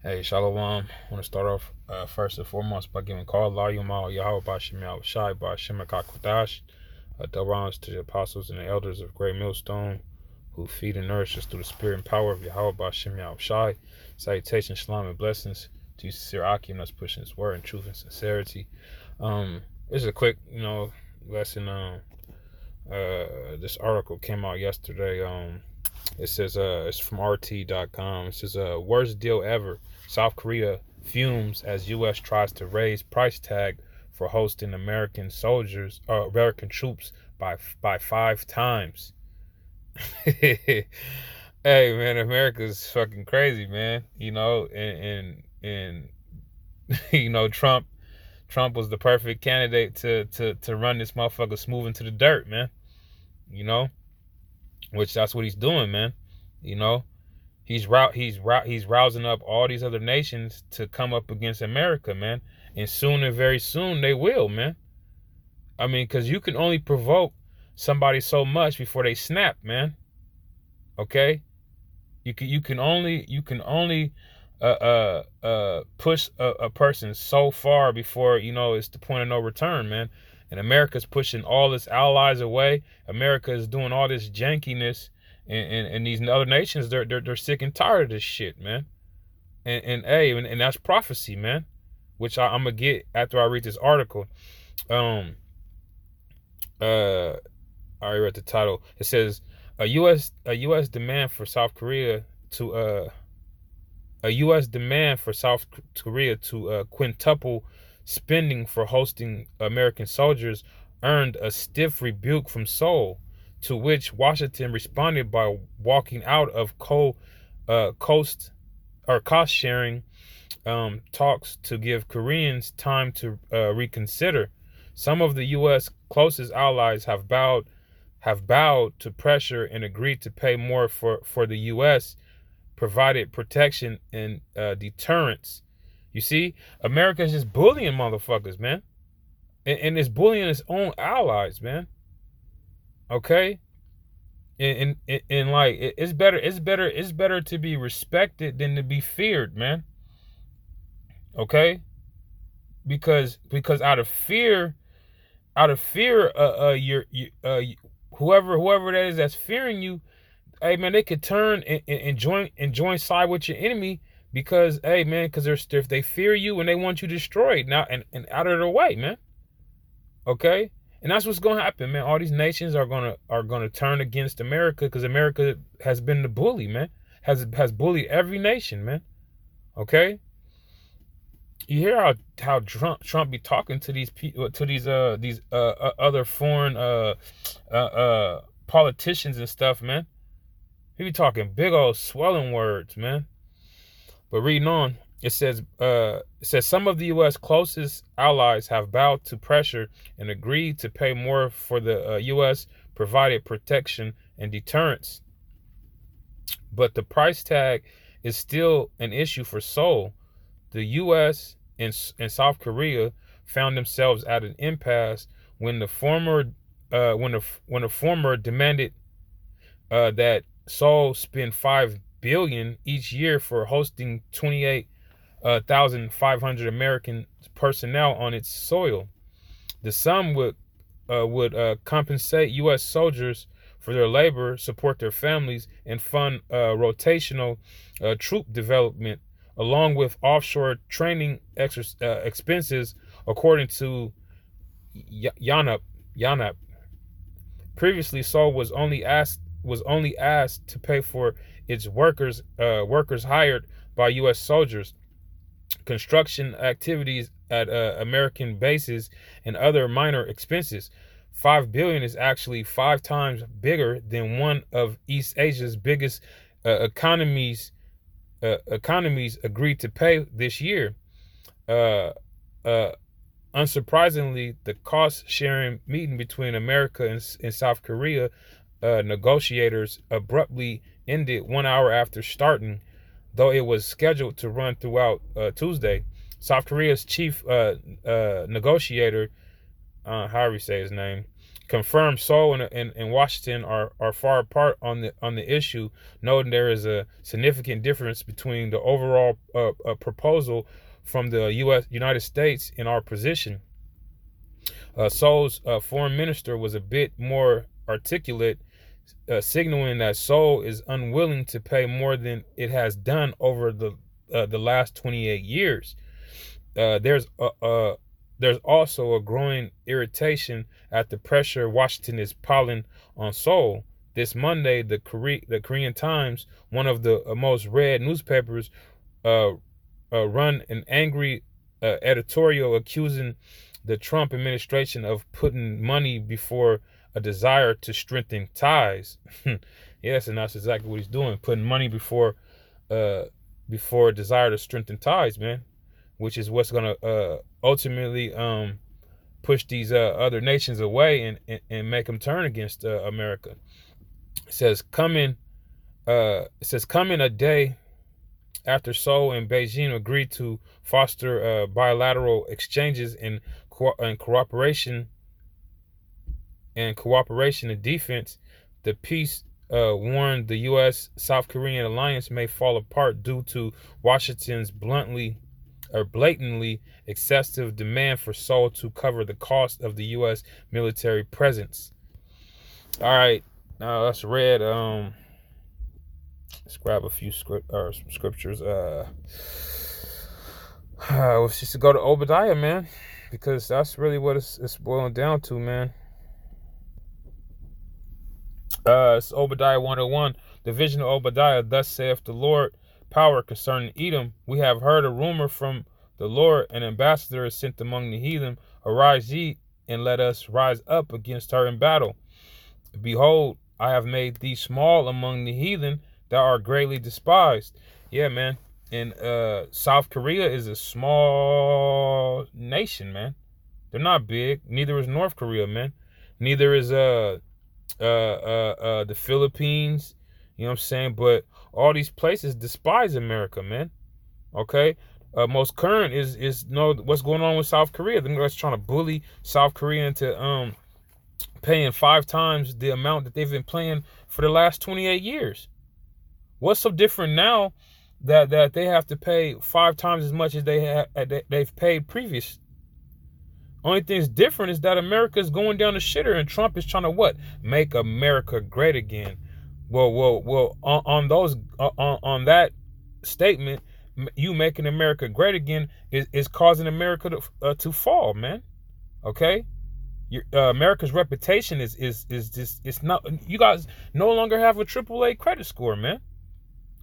Hey, Shalom. I want to start off first and foremost by giving call Allah Yamal Yahweh Bashim Yahweh Shai Bashim Akakwadash. Double honors to the apostles and the elders of Great Millstone who feed and nourish us through the spirit and power of Yahweh Bashim Yahweh Shai. Salutations, shalom, and blessings to you, sincere Akim that's pushing his word in truth and sincerity. This is a quick, lesson. This article came out yesterday. It says it's from RT.com. It says worst deal ever. South Korea fumes as U.S. tries to raise price tag for hosting American troops by 5 times. Hey man, America's fucking crazy, man. And Trump was the perfect candidate to run this motherfucker smooth into the dirt, man. Which that's what he's doing, man. You know, he's rousing up all these other nations to come up against America, man. And soon and very soon they will, man. I mean, because you can only provoke somebody so much before they snap, man. Okay, you can only push a person so far before it's the point of no return, man. And America's pushing all its allies away. America is doing all this jankiness, and these other nations they're sick and tired of this shit, man. And that's prophecy, man. Which I'm gonna get after I read this article. I already read the title. It says a U.S. demand for South Korea to quintuple spending for hosting American soldiers earned a stiff rebuke from Seoul, to which Washington responded by walking out of cost sharing talks to give Koreans time to reconsider. Some of the U.S. closest allies have bowed to pressure and agreed to pay more for the U.S. provided protection and deterrence. You see, America's just bullying motherfuckers, man, and it's bullying its own allies, man. Okay, and like it's better to be respected than to be feared, man. Okay, because out of fear, whoever that is that's fearing you, hey man, they could turn and join side with your enemy because hey man, because if they fear you and they want you destroyed now and out of their way, man. Okay, and that's what's gonna happen, man. All these nations are gonna turn against America because America has been the bully, man. Has bullied every nation, man. Okay. You hear how Trump be talking to these people, to these other foreign politicians and stuff, man. He be talking big old swelling words, man. But reading on, it says some of the U.S. closest allies have bowed to pressure and agreed to pay more for the U.S. provided protection and deterrence. But the price tag is still an issue for Seoul. The U.S. and South Korea found themselves at an impasse when the former demanded that Seoul spend $5 billion each year for hosting 28,500 American personnel on its soil. The sum would compensate U.S. soldiers for their labor, support their families, and fund rotational troop development, along with offshore training expenses, according to Yanap. Previously, Seoul was only asked to pay for its workers hired by U.S. soldiers, construction activities at American bases, and other minor expenses. $5 billion is actually 5 times bigger than one of East Asia's biggest economies agreed to pay this year. Unsurprisingly, the cost-sharing meeting between America and South Korea negotiators abruptly ended 1 hour after starting, though it was scheduled to run throughout Tuesday. South Korea's chief negotiator, however you say his name, confirmed Seoul and Washington are far apart on the issue, noting there is a significant difference between the overall proposal from the United States and our position. Seoul's foreign minister was a bit more articulate, signaling that Seoul is unwilling to pay more than it has done over the last 28 years. There's also a growing irritation at the pressure Washington is piling on Seoul. This Monday, the Korean Times, one of the most read newspapers, run an angry editorial accusing the Trump administration of putting money before a desire to strengthen ties. Yes, and that's exactly what he's doing, putting money before a desire to strengthen ties, man, which is what's going to ultimately push these other nations away and make them turn against America. It says coming a day after Seoul and Beijing agreed to foster bilateral exchanges and cooperation and defense, the peace warned the U.S.-South Korean alliance may fall apart due to Washington's blatantly excessive demand for Seoul to cover the cost of the U.S. military presence. All right, now let's read. Let's grab a few scriptures. Let's just go to Obadiah, man, because that's really what it's boiling down to, man. It's Obadiah 101. The vision of Obadiah. Thus saith the Lord, power concerning Edom. We have heard a rumor from the Lord. An ambassador is sent among the heathen. Arise ye, and let us rise up against her in battle. Behold, I have made thee small among the heathen. Thou art greatly despised. Yeah, man. And South Korea is a small nation, man. They're not big. Neither is North Korea, man. Neither is the Philippines. You know what I'm saying? But all these places despise America, man. Okay. Most current is what's going on with South Korea. They're just trying to bully South Korea into paying 5 times the amount that they've been paying for the last 28 years. What's so different now that they have to pay 5 times as much as they've paid previous? Only thing that's different is that America is going down the shitter, and Trump is trying to what? Make America great again. Well. On that statement, you making America great again is causing America to fall, man. Okay. America's reputation is just, it's not. You guys no longer have a AAA credit score, man.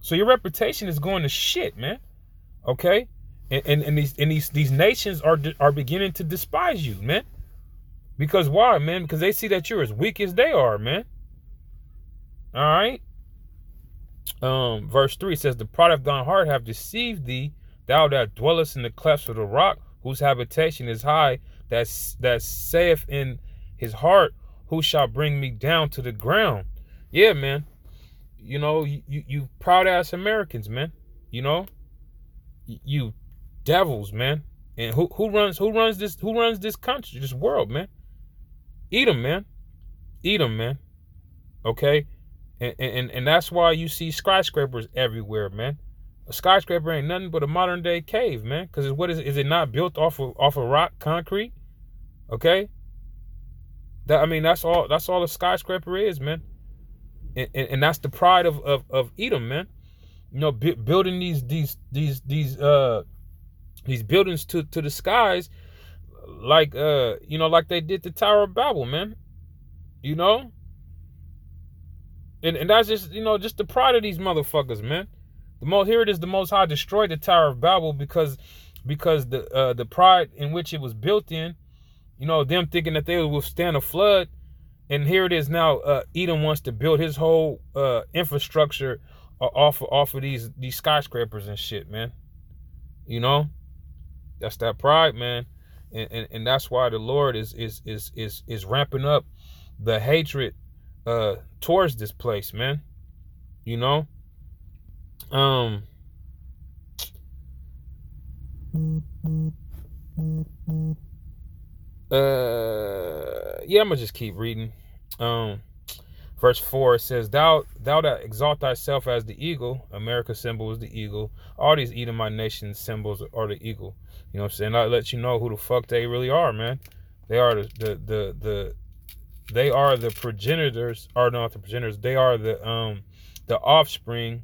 So your reputation is going to shit, man. Okay, and these nations are beginning to despise you, man. Because why, man? Because they see that you're as weak as they are, man. All right. Verse 3 says, the pride of thine heart have deceived thee, thou that dwellest in the clefts of the rock, whose habitation is high, that saith in his heart, who shall bring me down to the ground? Yeah, man. You know, you proud ass Americans, man. You know, you devils, man. And who runs this country, this world, man? Edom, man. Edom, man. Okay, and that's why you see skyscrapers everywhere, man. A skyscraper ain't nothing but a modern day cave, man. Because what is it? Is it not built off of rock, concrete? Okay. That's all a skyscraper is, man. And that's the pride of Edom, man. You know, building these buildings to the skies, like like they did the Tower of Babel, man. You know, and that's just just the pride of these motherfuckers, man. The Most High destroyed the Tower of Babel because the pride in which it was built in, them thinking that they would withstand a flood. And here it is now. Edom wants to build his whole infrastructure off of these skyscrapers and shit, man. That's that pride, man, and that's why the Lord is ramping up the hatred towards this place, man. Yeah, I'm gonna just keep reading. Verse 4, it says, Thou that exalt thyself as the eagle. America's symbol is the eagle. All these Edomite nations symbols are the eagle. You know what I'm saying? I let you know who the fuck they really are, man. They are they are the progenitors, or not the progenitors, they are the offspring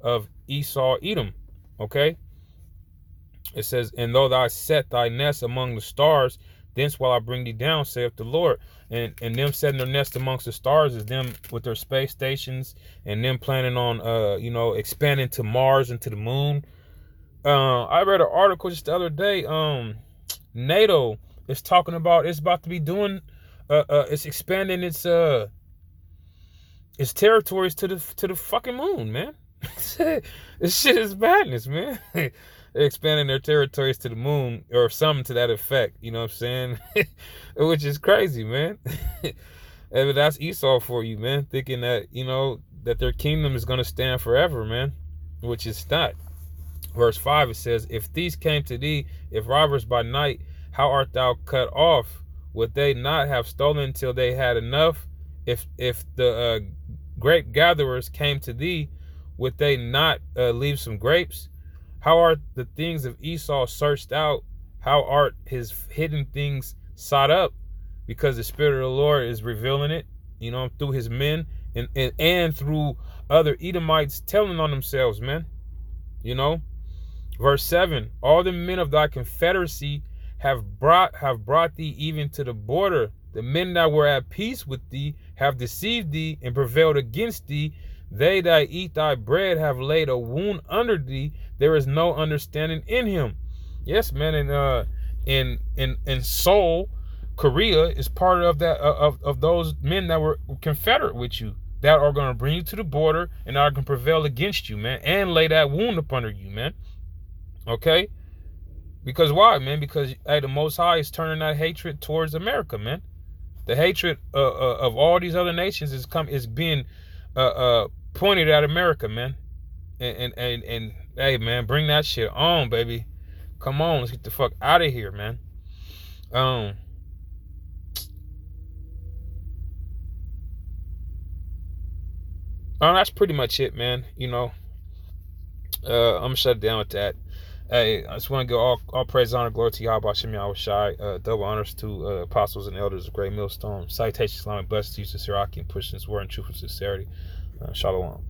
of Esau, Edom. Okay? It says, And though thou set thy nest among the stars, thence will I bring thee down, saith the Lord. And them setting their nest amongst the stars is them with their space stations, and them planning on expanding to Mars and to the moon. I read an article just the other day. NATO is talking about it's about to be doing it's expanding its territories to the fucking moon, man. This shit is madness, man. They're expanding their territories to the moon, or something to that effect. You know what I'm saying? Which is crazy, man. And that's Esau for you, man. Thinking that, that their kingdom is going to stand forever, man. Which is not. Verse 5, it says, If thieves came to thee, if robbers by night, how art thou cut off? Would they not have stolen till they had enough? If the grape gatherers came to thee, would they not leave some grapes? How are the things of Esau searched out? How art his hidden things sought up? Because the Spirit of the Lord is revealing it, through his men and through other Edomites telling on themselves, man. Verse 7, All the men of thy confederacy have brought thee even to the border. The men that were at peace with thee have deceived thee and prevailed against thee. They that eat thy bread have laid a wound under thee. There is no understanding in him. Yes, man. And in Seoul, Korea is part of that of those men that were confederate with you, that are going to bring you to the border and are going to prevail against you, man, and lay that wound up under you, man. Okay? Because why, man? Because the Most High is turning that hatred towards America, man. The hatred of all these other nations is being pointed at America, man. And hey, man, bring that shit on, baby. Come on, let's get the fuck out of here, man. That's pretty much it, man. I'm gonna shut it down with that. Hey, I just want to give all praise, honor, glory to Yahweh Shem Yahweh Shai. Double honors to apostles and elders of Great Millstone. Citation, Islamic blessings to you, sincere Aki, and pushing this word in truth and sincerity. Shalom.